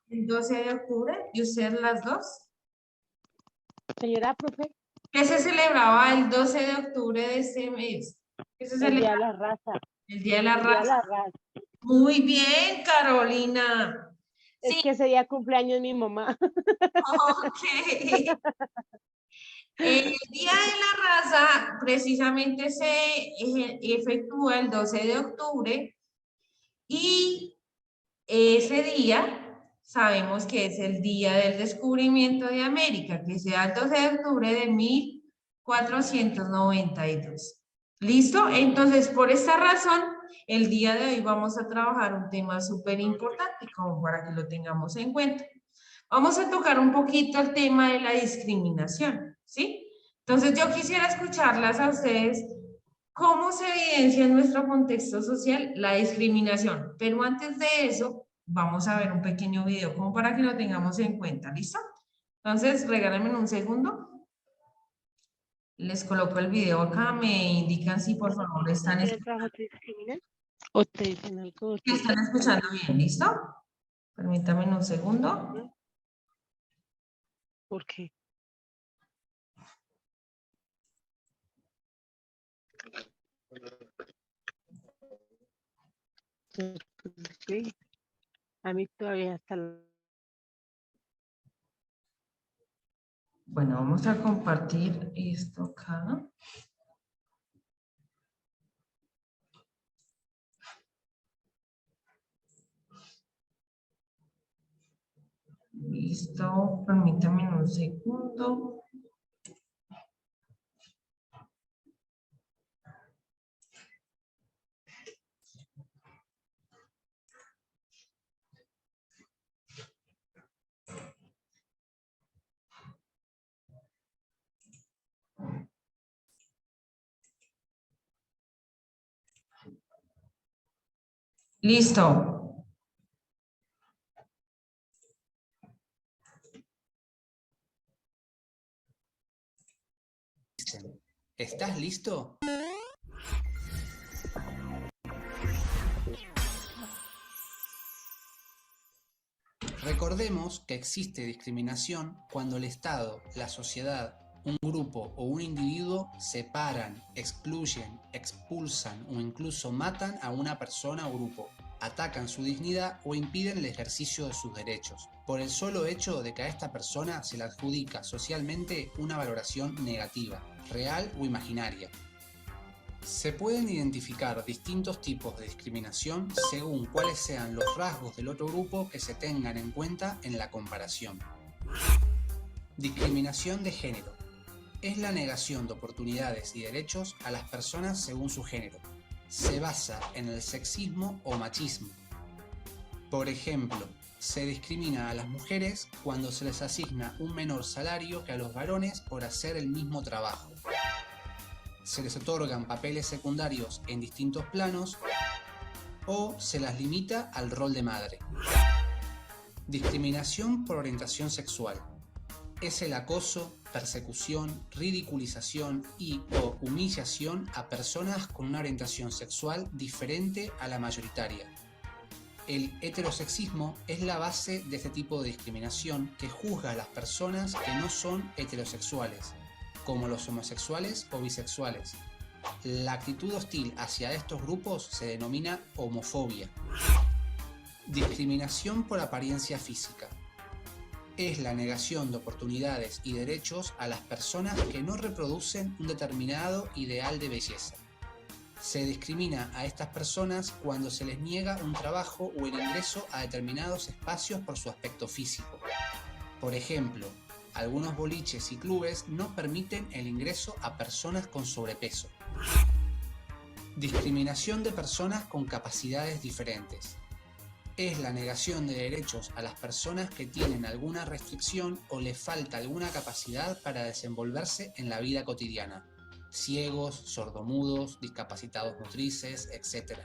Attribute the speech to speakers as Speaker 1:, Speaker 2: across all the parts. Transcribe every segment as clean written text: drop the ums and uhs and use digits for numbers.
Speaker 1: el 12 de octubre, ¿y usted las dos?
Speaker 2: Señora profe,
Speaker 1: ¿Qué se celebraba el 12 de octubre de este mes? ¿Qué se
Speaker 2: el día de
Speaker 1: celebra?
Speaker 2: la raza.
Speaker 1: El Día de la
Speaker 2: El día de la
Speaker 1: Raza.
Speaker 2: raza.
Speaker 1: Muy bien, Carolina.
Speaker 2: Es
Speaker 1: Sí,
Speaker 2: que ese día cumpleaños mi mamá.
Speaker 1: ok. El Día de la Raza precisamente se efectúa el 12 de octubre y ese día sabemos que es el día del descubrimiento de América, que se da el 12 de octubre de 1492. ¿Listo? Entonces, por esta razón, el día de hoy vamos a trabajar un tema súper importante, como para que lo tengamos en cuenta. Vamos a tocar un poquito el tema de la discriminación, ¿sí? Entonces, yo quisiera escucharlas a ustedes cómo se evidencia en nuestro contexto social la discriminación. Pero antes de eso, vamos a ver un pequeño video como para que lo tengamos en cuenta, ¿listo? Entonces, regálenme un segundo. Les coloco el video acá, me indican si por favor están,
Speaker 2: ¿En el trabajo te discriminan? ¿O te dicen algo?
Speaker 1: están escuchando bien, ¿listo? Permítanme un segundo.
Speaker 2: ¿Por qué? Sí, a mí todavía hasta
Speaker 1: Bueno, vamos a compartir esto acá. Listo, permítanme un segundo. Listo.
Speaker 3: ¿Estás listo? Recordemos que existe discriminación cuando el Estado, la sociedad, un grupo o un individuo separan, excluyen, expulsan o incluso matan a una persona o grupo, atacan su dignidad o impiden el ejercicio de sus derechos, por el solo hecho de que a esta persona se le adjudica socialmente una valoración negativa, real o imaginaria. Se pueden identificar distintos tipos de discriminación según cuáles sean los rasgos del otro grupo que se tengan en cuenta en la comparación. Discriminación de género. Es la negación de oportunidades y derechos a las personas según su género. Se basa en el sexismo o machismo. Por ejemplo, se discrimina a las mujeres cuando se les asigna un menor salario que a los varones por hacer el mismo trabajo. Se les otorgan papeles secundarios en distintos planos o se las limita al rol de madre. Discriminación por orientación sexual. Es el acoso, persecución, ridiculización y o humillación a personas con una orientación sexual diferente a la mayoritaria. El heterosexismo es la base de este tipo de discriminación que juzga a las personas que no son heterosexuales, como los homosexuales o bisexuales. La actitud hostil hacia estos grupos se denomina homofobia. Discriminación por apariencia física. Es la negación de oportunidades y derechos a las personas que no reproducen un determinado ideal de belleza. Se discrimina a estas personas cuando se les niega un trabajo o el ingreso a determinados espacios por su aspecto físico. Por ejemplo, algunos boliches y clubes no permiten el ingreso a personas con sobrepeso. Discriminación de personas con capacidades diferentes. Es la negación de derechos a las personas que tienen alguna restricción o les falta alguna capacidad para desenvolverse en la vida cotidiana. Ciegos, sordomudos, discapacitados motrices, etc.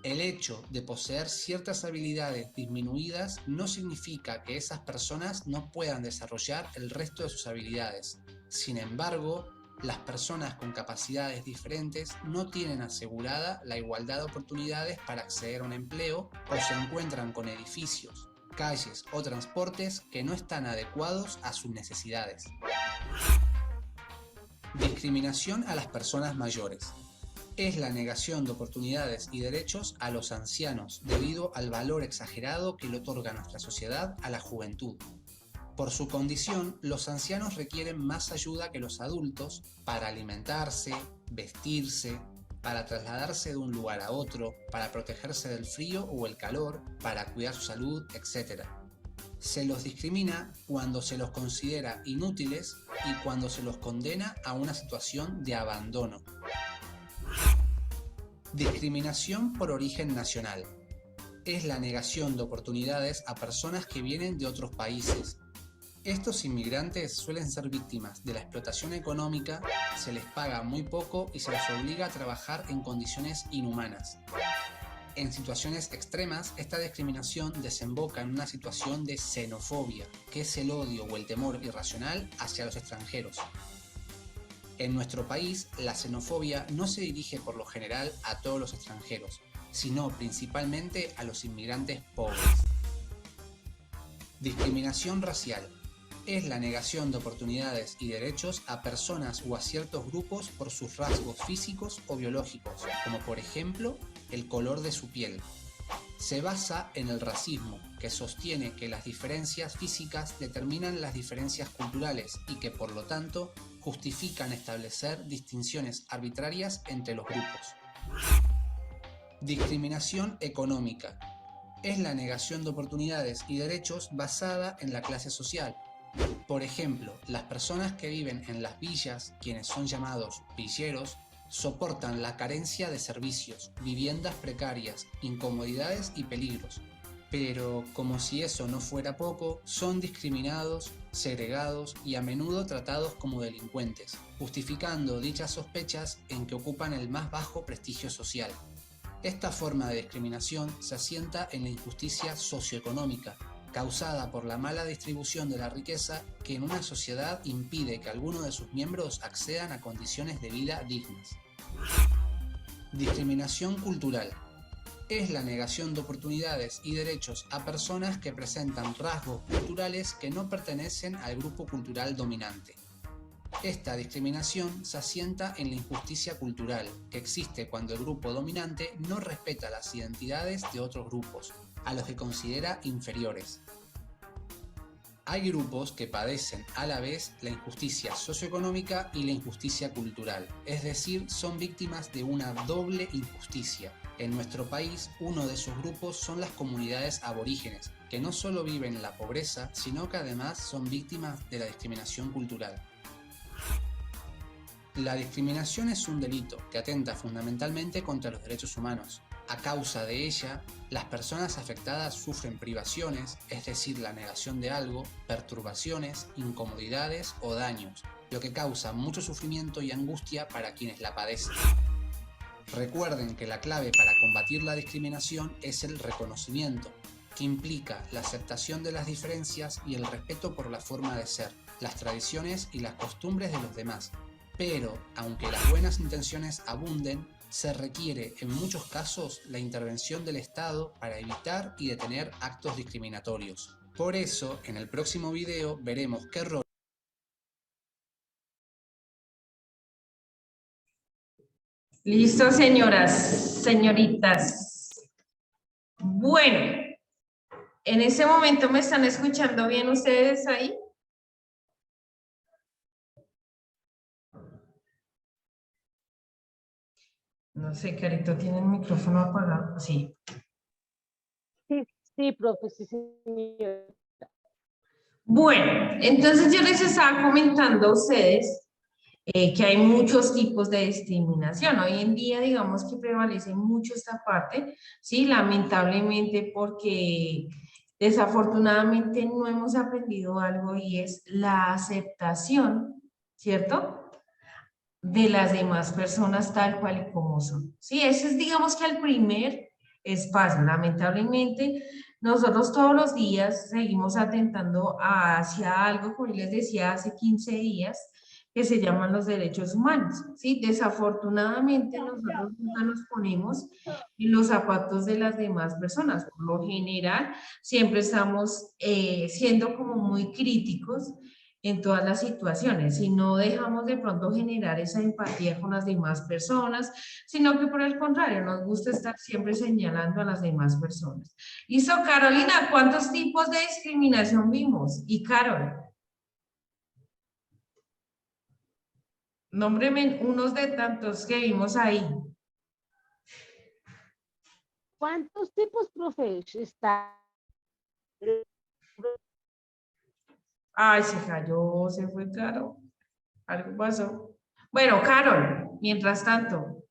Speaker 3: El hecho de poseer ciertas habilidades disminuidas no significa que esas personas no puedan desarrollar el resto de sus habilidades. Sin embargo, las personas con capacidades diferentes no tienen asegurada la igualdad de oportunidades para acceder a un empleo o se encuentran con edificios, calles o transportes que no están adecuados a sus necesidades. Discriminación a las personas mayores. Es la negación de oportunidades y derechos a los ancianos debido al valor exagerado que le otorga nuestra sociedad a la juventud. Por su condición, los ancianos requieren más ayuda que los adultos para alimentarse, vestirse, para trasladarse de un lugar a otro, para protegerse del frío o el calor, para cuidar su salud, etc. Se los discrimina cuando se los considera inútiles y cuando se los condena a una situación de abandono. Discriminación por origen nacional. Es la negación de oportunidades a personas que vienen de otros países. Estos inmigrantes suelen ser víctimas de la explotación económica, se les paga muy poco y se les obliga a trabajar en condiciones inhumanas. En situaciones extremas, esta discriminación desemboca en una situación de xenofobia, que es el odio o el temor irracional hacia los extranjeros. En nuestro país, la xenofobia no se dirige por lo general a todos los extranjeros, sino principalmente a los inmigrantes pobres. Discriminación racial. Es la negación de oportunidades y derechos a personas o a ciertos grupos por sus rasgos físicos o biológicos, como por ejemplo, el color de su piel. Se basa en el racismo, que sostiene que las diferencias físicas determinan las diferencias culturales y que por lo tanto justifican establecer distinciones arbitrarias entre los grupos. Discriminación económica. Es la negación de oportunidades y derechos basada en la clase social. Por ejemplo, las personas que viven en las villas, quienes son llamados villeros, soportan la carencia de servicios, viviendas precarias, incomodidades y peligros. Pero, como si eso no fuera poco, son discriminados, segregados y a menudo tratados como delincuentes, justificando dichas sospechas en que ocupan el más bajo prestigio social. Esta forma de discriminación se asienta en la injusticia socioeconómica, causada por la mala distribución de la riqueza que en una sociedad impide que algunos de sus miembros accedan a condiciones de vida dignas. Discriminación cultural. Es la negación de oportunidades y derechos a personas que presentan rasgos culturales que no pertenecen al grupo cultural dominante. Esta discriminación se asienta en la injusticia cultural, que existe cuando el grupo dominante no respeta las identidades de otros grupos, a los que considera inferiores. Hay grupos que padecen a la vez la injusticia socioeconómica y la injusticia cultural, es decir, son víctimas de una doble injusticia. En nuestro país, uno de esos grupos son las comunidades aborígenes, que no solo viven en la pobreza, sino que además son víctimas de la discriminación cultural. La discriminación es un delito que atenta fundamentalmente contra los derechos humanos. A causa de ella, las personas afectadas sufren privaciones, es decir, la negación de algo, perturbaciones, incomodidades o daños, lo que causa mucho sufrimiento y angustia para quienes la padecen. Recuerden que la clave para combatir la discriminación es el reconocimiento, que implica la aceptación de las diferencias y el respeto por la forma de ser, las tradiciones y las costumbres de los demás. Pero, aunque las buenas intenciones abunden, se requiere en muchos casos la intervención del Estado para evitar y detener actos discriminatorios. Por eso, en el próximo video veremos qué rol.
Speaker 1: Listo, señoras, señoritas. Bueno, en ese momento me están escuchando bien ustedes ahí. No sé, Carito, ¿tiene el micrófono apagado? Sí.
Speaker 2: Sí, profe, sí, señor.
Speaker 1: Bueno, entonces yo les estaba comentando a ustedes que hay muchos tipos de discriminación. Hoy en día, digamos que prevalece mucho esta parte, ¿sí? Lamentablemente porque desafortunadamente no hemos aprendido algo y es la aceptación, ¿cierto?, de las demás personas tal cual y como son. Sí, ese es, digamos que el primer espacio. Lamentablemente, nosotros todos los días seguimos atentando hacia algo, como les decía hace 15 días, que se llaman los derechos humanos, ¿sí? Desafortunadamente nosotros nunca nos ponemos en los zapatos de las demás personas. Por lo general, siempre estamos siendo como muy críticos en todas las situaciones y no dejamos de pronto generar esa empatía con las demás personas, sino que por el contrario, nos gusta estar siempre señalando a las demás personas. Listo, Carolina, ¿cuántos tipos de discriminación vimos? Y Carol, nómbreme unos de tantos que vimos ahí.
Speaker 2: ¿Cuántos tipos, profe? Está.
Speaker 1: Ay, se cayó, se fue Carol. Algo pasó. Bueno, Carol, mientras tanto,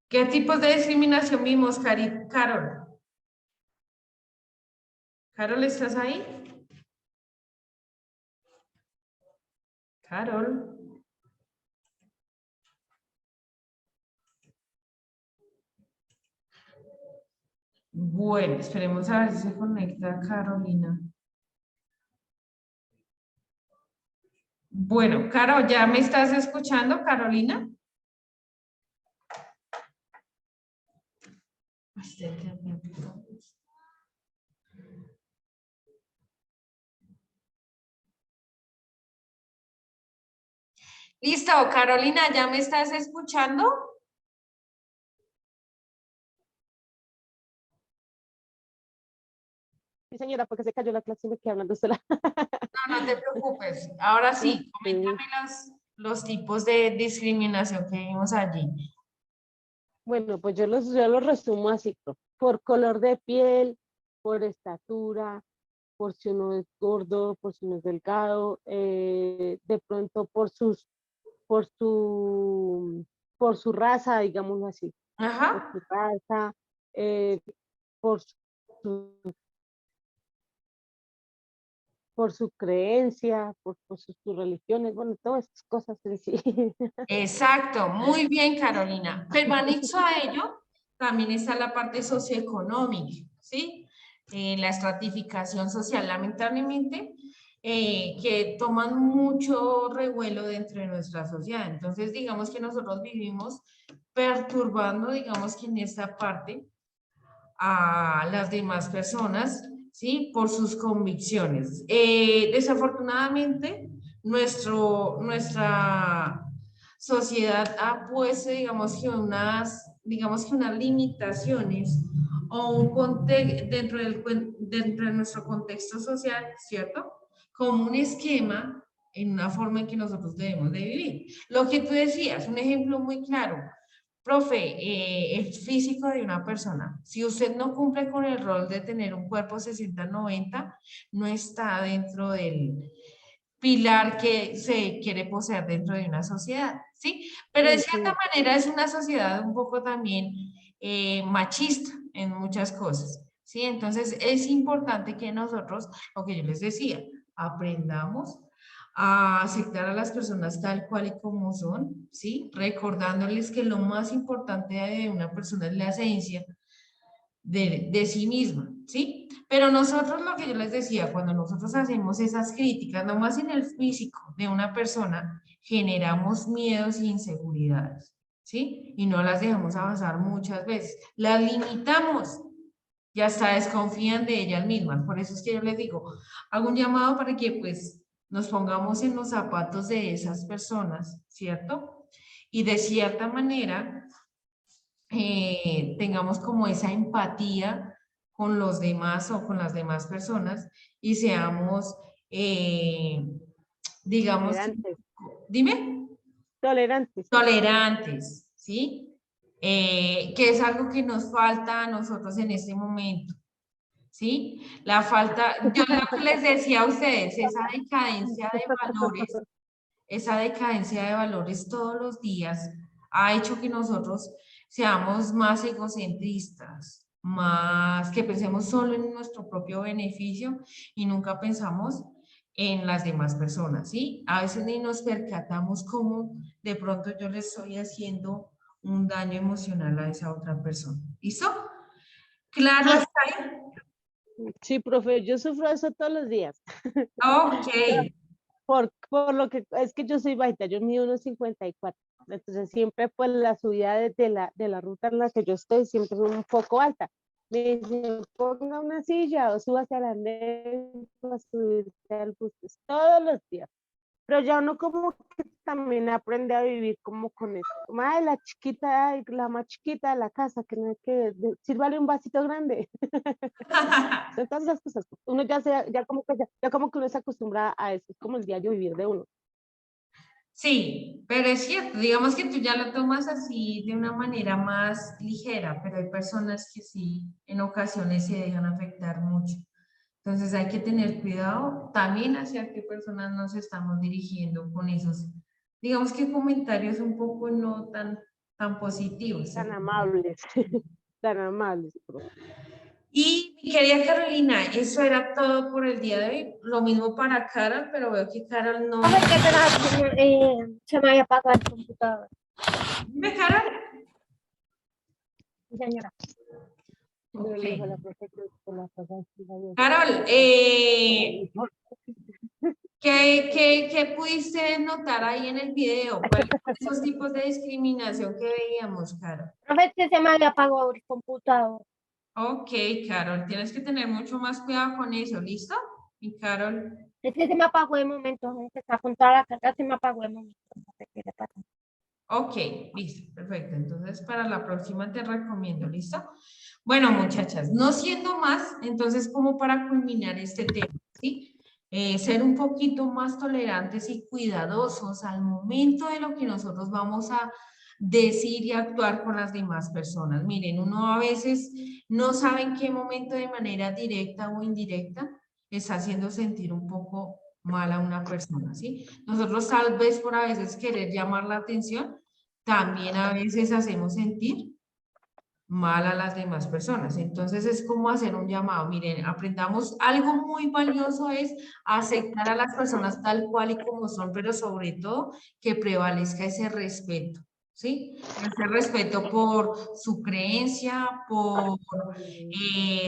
Speaker 1: ¿qué tipos de discriminación vimos, Carol? Carol, ¿estás ahí? Carol. Bueno, esperemos a ver si se conecta Carolina. Bueno, Carol, ¿ya me estás escuchando, Carolina? Listo, Carolina, ¿ya me estás escuchando?
Speaker 2: Sí, señora, porque se cayó la clase y me quedé hablando sola.
Speaker 1: No, no te preocupes. Ahora sí,
Speaker 2: Sí.
Speaker 1: coméntame los tipos de discriminación que vimos allí.
Speaker 2: Bueno, pues yo los resumo así, profe. Por color de piel, por estatura, por si uno es gordo, por si uno es delgado, de pronto por su, por su raza, digámoslo así, por
Speaker 1: Ajá.
Speaker 2: su raza, eh, por su, por su creencia, por sus religiones, bueno, todas esas cosas en sí.
Speaker 1: Exacto, muy bien, Carolina. Pero anexo a ello, también está la parte socioeconómica, ¿sí? La estratificación social, lamentablemente, que toman mucho revuelo dentro de nuestra sociedad. Entonces, digamos que nosotros vivimos perturbando, digamos que en esta parte, a las demás personas, ¿sí? Por sus convicciones. Desafortunadamente, nuestra sociedad ha puesto, digamos que unas limitaciones o dentro de nuestro contexto social, ¿cierto? Como un esquema en una forma en que nosotros debemos de vivir. Lo que tú decías, un ejemplo muy claro, profe, el físico de una persona, si usted no cumple con el rol de tener un cuerpo 60-90, no está dentro del pilar que se quiere poseer dentro de una sociedad, ¿sí? Pero de
Speaker 2: Sí,
Speaker 1: cierta
Speaker 2: sí.
Speaker 1: manera es una sociedad un poco también machista en muchas cosas, ¿sí? Entonces es importante que nosotros, lo que yo les decía, aprendamos a aceptar a las personas tal cual y como son, ¿sí? Recordándoles que lo más importante de una persona es la esencia de sí misma, ¿sí? Pero nosotros, lo que yo les decía, cuando nosotros hacemos esas críticas, nomás en el físico de una persona, generamos miedos e inseguridades, ¿sí? Y no las dejamos avanzar muchas veces, las limitamos y hasta desconfían de ellas mismas. Por eso es que yo les digo, hago un llamado para que pues nos pongamos en los zapatos de esas personas, ¿cierto? Y de cierta manera tengamos como esa empatía con los demás o con las demás personas y seamos, digamos,
Speaker 2: Tolerantes.
Speaker 1: dime,
Speaker 2: Tolerantes.
Speaker 1: tolerantes, ¿sí? Que es algo que nos falta a nosotros en este momento. ¿Sí? La falta, yo lo que les decía a ustedes, esa decadencia de valores todos los días ha hecho que nosotros seamos más egocentristas, más que pensemos solo en nuestro propio beneficio y nunca pensamos en las demás personas, ¿sí? A veces ni nos percatamos cómo de pronto yo le estoy haciendo un daño emocional a esa otra persona. ¿Listo? Claro, está ahí.
Speaker 2: Sí, profe, yo sufro eso todos los días.
Speaker 1: Ok.
Speaker 2: por lo que es que yo soy bajita, yo mido 1,54. Entonces siempre pues la subida de la ruta en la que yo estoy siempre es un poco alta. Me dicen, ponga una silla o súbase a la andén para subirse al bus, pues, todos los días. Pero ya uno como que también aprende a vivir como con eso. Como, ay, la chiquita, ay, la más chiquita de la casa, que no hay que, sírvale un vasito grande. Son todas esas cosas. Uno ya como que, ya como que uno se acostumbra a eso, es como el diario vivir de uno.
Speaker 1: Sí, pero es cierto, digamos que tú ya lo tomas así de una manera más ligera, pero hay personas que sí, en ocasiones se dejan afectar mucho. Entonces hay que tener cuidado también hacia qué personas nos estamos dirigiendo con esos, digamos que comentarios un poco no tan positivos.
Speaker 2: Tan amables, tan amables, profe.
Speaker 1: Y mi querida Carolina, eso era todo por el día de hoy. Lo mismo para Carol, pero veo que Carol no.
Speaker 4: Profe, qué pena, se me había apagado el computador.
Speaker 1: Dime, Carol.
Speaker 4: Sí, señora.
Speaker 2: Pero le dijo
Speaker 1: Ok.
Speaker 2: la profe que con la cosa así, adiós.
Speaker 1: Carol, ¿qué pudiste notar ahí en el video? ¿Cuáles son esos tipos de discriminación que veíamos, Carol?
Speaker 4: Profe, es que se me había apagado el computador.
Speaker 1: Ok, Carol, tienes que tener mucho más cuidado con eso, ¿listo? Y Carol,
Speaker 4: Es que se me apagó de momento, aunque está con toda la carga, se me apagó de momento. No sé qué le pasa.
Speaker 1: ok, listo, perfecto. Entonces, para la próxima te recomiendo, ¿listo? Bueno, muchachas, no siendo más, entonces, como para culminar este tema, ¿sí? Ser un poquito más tolerantes y cuidadosos al momento de lo que nosotros vamos a decir y actuar con las demás personas. Miren, uno a veces no sabe en qué momento de manera directa o indirecta está haciendo sentir un poco mal a una persona, ¿sí? Nosotros tal vez por a veces querer llamar la atención, también a veces hacemos sentir mal a las demás personas. Entonces es como hacer un llamado. Miren, aprendamos algo muy valioso es aceptar a las personas tal cual y como son, pero sobre todo que prevalezca ese respeto, ¿sí? Ese respeto por su creencia, por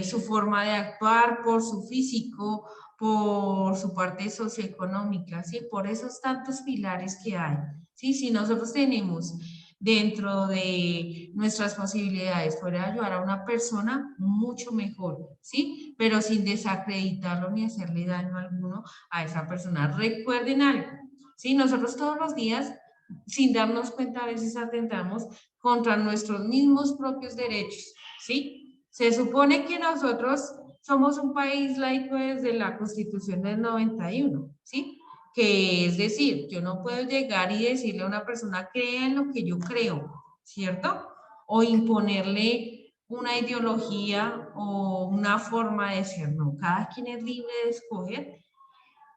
Speaker 1: su forma de actuar, por su físico, por su parte socioeconómica, ¿sí? Por esos tantos pilares que hay, ¿sí? Si nosotros tenemos dentro de nuestras posibilidades poder ayudar a una persona, mucho mejor, ¿sí? Pero sin desacreditarlo ni hacerle daño alguno a esa persona. Recuerden algo, ¿sí? Nosotros todos los días, sin darnos cuenta, a veces atentamos contra nuestros mismos propios derechos, ¿sí? Se supone que nosotros somos un país laico desde la Constitución del 91, ¿sí? Que es decir, yo no puedo llegar y decirle a una persona, crea en lo que yo creo, ¿cierto? O imponerle una ideología o una forma de ser, no, cada quien es libre de escoger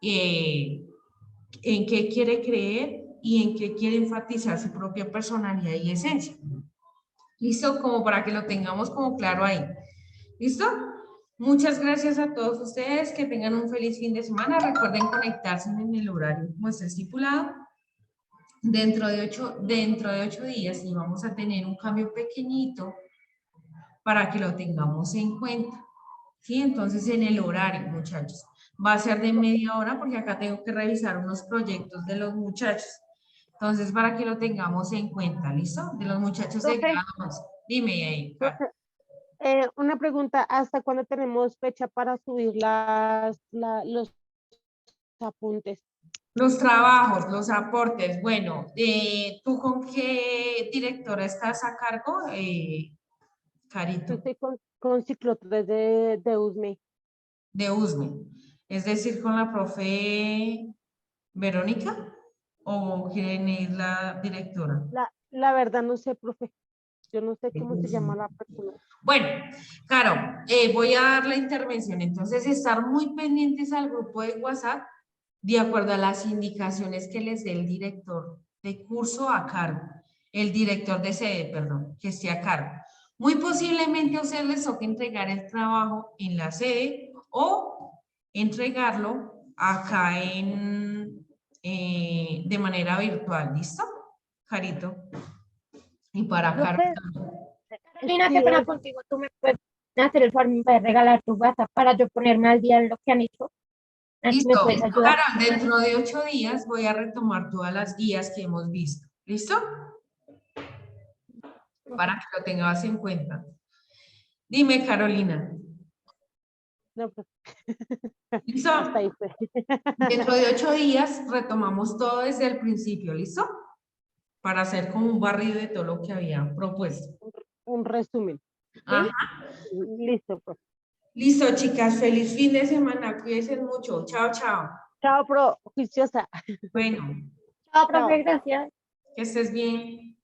Speaker 1: en qué quiere creer y en qué quiere enfatizar su propia personalidad y esencia. ¿Listo? Como para que lo tengamos como claro ahí. ¿Listo? Muchas gracias a todos ustedes, que tengan un feliz fin de semana. Recuerden conectarse en el horario como está estipulado. Dentro de 8 días y vamos a tener un cambio pequeñito para que lo tengamos en cuenta. ¿Sí? Entonces en el horario, muchachos. Va a ser de media hora porque acá tengo que revisar unos proyectos de los muchachos. Entonces, para que lo tengamos en cuenta, ¿listo? De los muchachos de
Speaker 2: Profe,
Speaker 1: grados. Dime ahí, Karen.
Speaker 2: profe, una pregunta, ¿hasta cuándo tenemos fecha para subir los apuntes?
Speaker 1: Los trabajos, los aportes. Bueno, ¿tú con qué directora estás a cargo,
Speaker 2: Yo
Speaker 1: Carito?
Speaker 2: estoy con ciclo 3 de USME.
Speaker 1: De USME. Es decir, con la profe Verónica o quién es la directora.
Speaker 2: La verdad no sé, profe. Yo no sé cómo se llama la persona.
Speaker 1: Bueno, Caro, voy a dar la intervención. Entonces, estar muy pendientes al grupo de WhatsApp de acuerdo a las indicaciones que les dé el director de curso a cargo, el director de sede, perdón, que esté a cargo. Muy posiblemente a ustedes les toque entregar el trabajo en la sede o entregarlo acá de manera virtual, ¿listo? Carito. Y para Caro.
Speaker 2: Profe,
Speaker 4: Carolina, qué
Speaker 2: sí,
Speaker 4: pena contigo. Tú me puedes hacer el favor de regalar tu WhatsApp para yo ponerme al día en lo que han hecho.
Speaker 1: Listo.
Speaker 4: puedes ayudar?
Speaker 1: Ahora, dentro de 8 días voy a retomar todas las guías que hemos visto. ¿Listo? Para que lo tengas en cuenta. Dime, Carolina.
Speaker 2: No, pues,
Speaker 1: ¿Listo?
Speaker 2: hasta ahí fue.
Speaker 1: Dentro de 8 días retomamos todo desde el principio. ¿Listo? Para hacer como un barrido de todo lo que había propuesto.
Speaker 2: Un resumen. ¿Sí?
Speaker 1: Ajá.
Speaker 2: Listo, pues.
Speaker 1: Listo, chicas. Feliz fin de semana. Cuídense mucho. Chao, chao.
Speaker 2: Chao, pro, juiciosa.
Speaker 1: Bueno,
Speaker 4: Chao,
Speaker 2: Chao.
Speaker 4: profe, gracias.
Speaker 1: que estés bien.